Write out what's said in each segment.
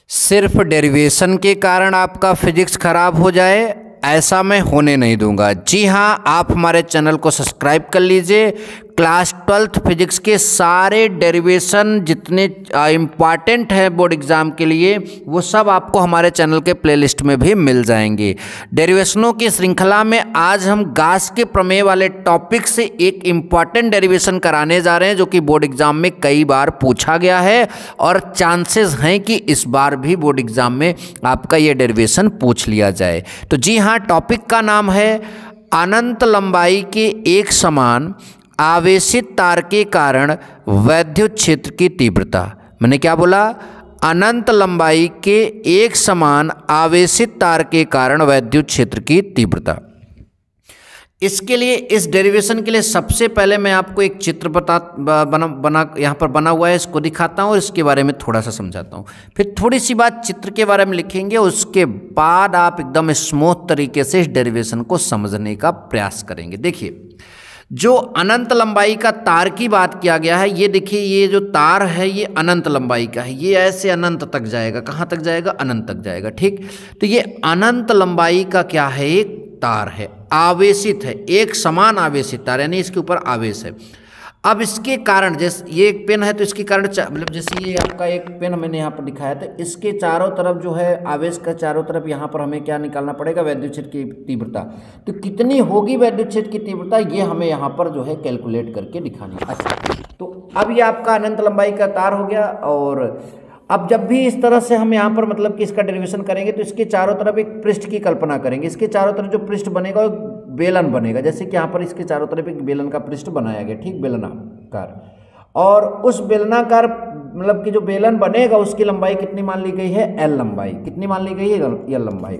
सिर्फ डेरिवेशन के कारण आपका फिजिक्स खराब हो जाए, ऐसा मैं होने नहीं दूंगा। जी हाँ, आप हमारे चैनल को सब्सक्राइब कर लीजिए। क्लास 12th फिजिक्स के सारे डेरिवेशन जितने इम्पॉर्टेंट हैं बोर्ड एग्जाम के लिए, वो सब आपको हमारे चैनल के प्लेलिस्ट में भी मिल जाएंगे। डेरिवेशनों की श्रृंखला में आज हम गास के प्रमेय वाले टॉपिक से एक इम्पॉर्टेंट डेरिवेशन कराने जा रहे हैं, जो कि बोर्ड एग्जाम में कई बार पूछा गया है और चांसेस हैं कि इस बार भी बोर्ड एग्जाम में आपका ये डेरिवेशन पूछ लिया जाए। तो जी हाँ, टॉपिक का नाम है अनंत लंबाई के एक समान आवेशित तार के कारण वैद्युत क्षेत्र की तीव्रता। मैंने क्या बोला? अनंत लंबाई के एक समान आवेशित तार के कारण वैद्युत क्षेत्र की तीव्रता। इसके लिए, इस डेरिवेशन के लिए सबसे पहले मैं आपको एक चित्र बना यहाँ पर बना हुआ है, इसको दिखाता हूँ और इसके बारे में थोड़ा सा समझाता हूँ। फिर थोड़ी सी बात चित्र के बारे में लिखेंगे, उसके बाद आप एकदम स्मूथ तरीके से इस डेरिवेशन को समझने का प्रयास करेंगे। देखिए, जो अनंत लंबाई का तार की बात किया गया है, ये देखिए, ये जो तार है ये अनंत लंबाई का है। ये ऐसे अनंत तक जाएगा। कहाँ तक जाएगा? अनंत तक जाएगा। ठीक, तो ये अनंत लंबाई का क्या है? एक तार है, आवेशित है, एक समान आवेशित तार, यानी इसके ऊपर आवेश है। अब इसके कारण, जैसे ये एक पेन है तो इसके कारण मतलब जैसे ये आपका एक पेन मैंने यहाँ पर दिखाया था, इसके चारों तरफ जो है आवेश का चारों तरफ यहाँ पर हमें क्या निकालना पड़ेगा? वैद्युत क्षेत्र की तीव्रता। तो कितनी होगी वैद्युत क्षेत्र की तीव्रता, ये हमें यहाँ पर जो है कैलकुलेट करके दिखानी है। अच्छा, तो अब ये आपका अनंत लंबाई का तार हो गया। और अब जब भी इस तरह से हम यहाँ पर मतलब कि इसका डेरिवेशन करेंगे तो इसके चारों तरफ एक पृष्ठ की कल्पना करेंगे। इसके चारों तरफ जो पृष्ठ बनेगा वो बेलन बनेगा, जैसे कि यहाँ पर इसके चारों तरफ एक बेलन का पृष्ठ बनाया गया। ठीक, बेलनाकार। और उस बेलनाकार मतलब कि जो बेलन बनेगा उसकी लंबाई कितनी मान ली गई है? एल लंबाई। कितनी मान ली गई है? एल लंबाई।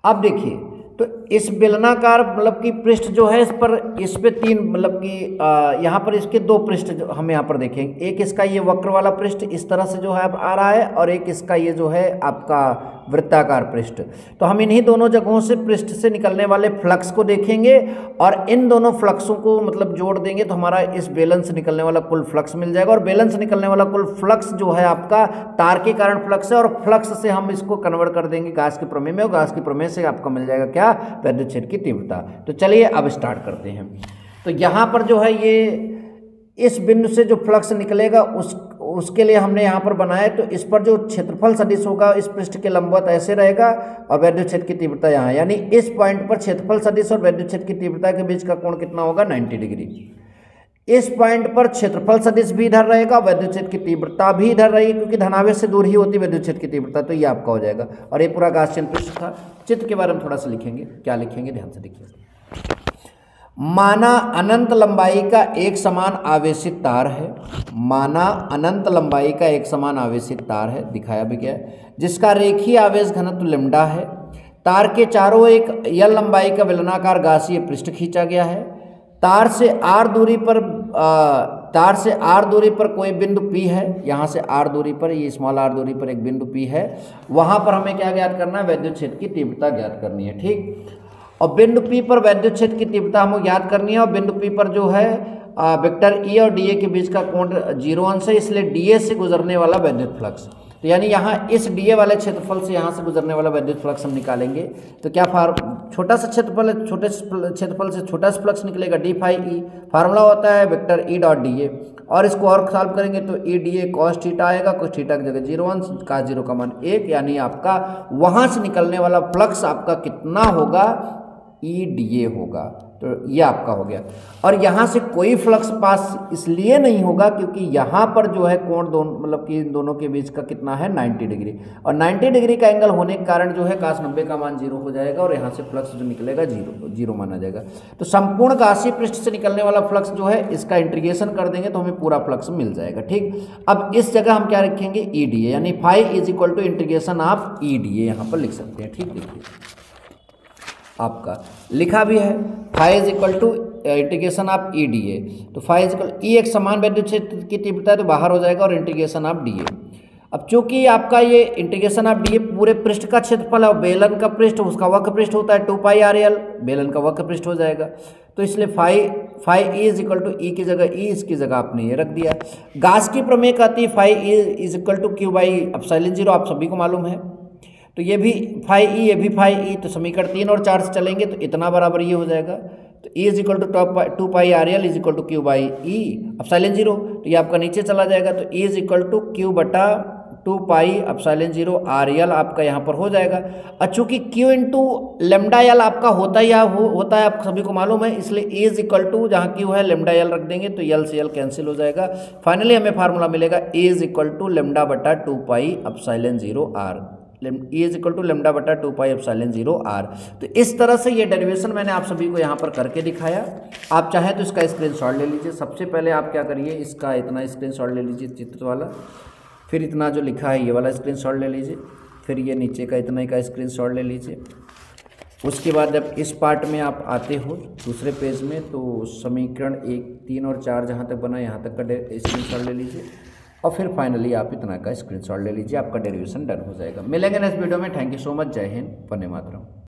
अब देखिए, तो इस बेलनाकार मतलब कि पृष्ठ जो है इस पे तीन मतलब कि यहाँ पर इसके दो पृष्ठ जो हम यहाँ पर देखेंगे। एक इसका ये वक्र वाला पृष्ठ इस तरह से जो है आ रहा है, और एक इसका ये जो है आपका वृत्ताकार पृष्ठ। तो हम इन्हीं दोनों जगहों से पृष्ठ से निकलने वाले फ्लक्स को देखेंगे और इन दोनों फ्लक्सों को मतलब जोड़ देंगे तो हमारा इस बेलन से निकलने वाला कुल फ्लक्स मिल जाएगा। और बेलन से निकलने वाला कुल फ्लक्स जो है आपका तार के कारण फ्लक्स है, और फ्लक्स से हम इसको कन्वर्ट कर देंगे गास के प्रमेय में, और गास के प्रमेय से आपको मिल जाएगा क्या? वैद्युत क्षेत्र की तीव्रता। तो चलिए अब स्टार्ट करते हैं। तो यहाँ पर जो है ये इस बिंदु से जो फ्लक्स निकलेगा उसके लिए हमने यहाँ पर बनाया, तो इस पर जो क्षेत्रफल सदिश होगा इस पृष्ठ के लंबवत ऐसे रहेगा, और वैद्युत क्षेत्र की तीव्रता यहाँ, यानी इस पॉइंट पर क्षेत्रफल सदिश और वैद्युत क्षेत्र की तीव्रता के बीच का कोण कितना होगा? 90 डिग्री। इस पॉइंट पर क्षेत्रफल सदिश भी इधर रहेगा, वैद्युत क्षेत्र की तीव्रता भी इधर रहेगी, क्योंकि धनावेश से दूर ही होती है वैद्युत क्षेत्र की तीव्रता। तो ये आपका हो जाएगा। और ये पूरा गाउसियन पृष्ठ था। चित्र के बारे में थोड़ा सा लिखेंगे। क्या लिखेंगे? ध्यान से देखिए। माना अनंत लंबाई का एक समान आवेशित तार है। माना अनंत लंबाई का एक समान आवेशित तार है, दिखाया भी गया है, जिसका रेखीय आवेश घनत्व लैम्डा है। तार के चारों एक एल लंबाई का बेलनाकार गासीय पृष्ठ खींचा गया है। तार से आर दूरी पर कोई बिंदु P है। यहाँ से आर दूरी पर, ये स्मॉल आर दूरी पर एक बिंदु P है। वहाँ पर हमें क्या ज्ञात करना है? वैद्युत क्षेत्र की तीव्रता ज्ञात करनी है। ठीक, और बिंदु P पर वैद्युत क्षेत्र की तीव्रता हमें ज्ञात करनी है। और बिंदु P पर जो है वेक्टर E और dA के बीच का कोण 0 अंश है, इसलिए dA से गुजरने वाला वैद्युत फ्लक्स, तो यानी यहाँ इस dA वाले क्षेत्रफल से यहाँ से गुजरने वाला वैद्युत फ्लक्स हम निकालेंगे। तो क्या छोटा सा क्षेत्रफल है, छोटे क्षेत्रफल से छोटा सा फ्लक्स निकलेगा, d फाई E। फार्मूला होता है वेक्टर E डॉट dA, और इसको और सॉल्व करेंगे तो E dA cos थीटा आएगा, cos थीटा की जगह 0 अंश, cos 0 का मान 1, यानी आपका वहाँ से निकलने वाला फ्लक्स आपका कितना होगा? E dA होगा। तो ये आपका हो गया। और यहाँ से कोई फ्लक्स पास इसलिए नहीं होगा क्योंकि यहाँ पर जो है कोण दोनों मतलब कि इन दोनों के बीच का कितना है? 90 डिग्री। और 90 डिग्री का एंगल होने के कारण जो है cos 90 का मान 0 हो जाएगा, और यहाँ से फ्लक्स जो निकलेगा 0 माना जाएगा। तो संपूर्ण गासीय पृष्ठ से निकलने वाला फ्लक्स जो है इसका इंटीग्रेशन कर देंगे तो हमें पूरा फ्लक्स मिल जाएगा। ठीक, अब इस जगह हम क्या रखेंगे? E dA, यानी phi is equal to integration of E dA यहाँ पर लिख सकते हैं। ठीक, देखिए आपका लिखा भी है, phi is equal to integration of E dA। तो फाई इज इक्वल E एक समान वैद्युत क्षेत्र की तीव्रता है तो बाहर हो जाएगा, और इंटीग्रेशन ऑफ dA। अब चूंकि आपका ये इंटीग्रेशन ऑफ dA पूरे पृष्ठ का क्षेत्रफल है, और बेलन का पृष्ठ उसका वक्र पृष्ठ होता है 2 पाई RL, बेलन का वक्र पृष्ठ हो जाएगा। तो इसलिए phi E is equal to E की जगह ई, इसकी जगह आपने ये रख दिया। गास की प्रमेय कहती है phi E is equal to Q by epsilon zero, आप सभी को मालूम है। तो ये भी फाई ई, ये भी फाई ई, तो समीकरण 3 और 4 से चलेंगे तो इतना बराबर ये हो जाएगा। तो E is equal to 2 pi R L is equal to Q by E epsilon zero, तो ये आपका नीचे चला जाएगा। तो E is equal to Q बटा 2 pi epsilon zero R L आपका यहाँ पर हो जाएगा। और चूंकि क्यू इंटू लेमडा एल आपका होता है आप सभी को मालूम है, इसलिए ई इज इक्वल टू जहाँ क्यू है लेमडा एल रख देंगे तो एल से एल कैंसिल हो जाएगा। फाइनली हमें फार्मूला मिलेगा E is equal to lambda बटा 2 pi epsilon zero R, E is equal to lambda बटा 2 पाई एप्सिलॉन जीरो आर। तो इस तरह से ये डेरिवेशन मैंने आप सभी को यहाँ पर करके दिखाया। आप चाहें तो इसका स्क्रीनशॉट ले लीजिए। सबसे पहले आप क्या करिए, इसका इतना स्क्रीनशॉट ले लीजिए चित्र वाला, फिर इतना जो लिखा है ये वाला स्क्रीनशॉट ले लीजिए, फिर ये नीचे का इतना ही का स्क्रीनशॉट ले लीजिए। उसके बाद जब इस पार्ट में आप आते हो दूसरे पेज में, तो समीकरण 1, 3 और 4 जहाँ तक बना यहाँ तक का स्क्रीनशॉट ले लीजिए और फिर फाइनली आप इतना का स्क्रीनशॉट ले लीजिए, आपका डेरिवेशन डन हो जाएगा। मिलेंगे नेक्स्ट वीडियो में। Thank you so much. जय हिंद, वंदे मातरम।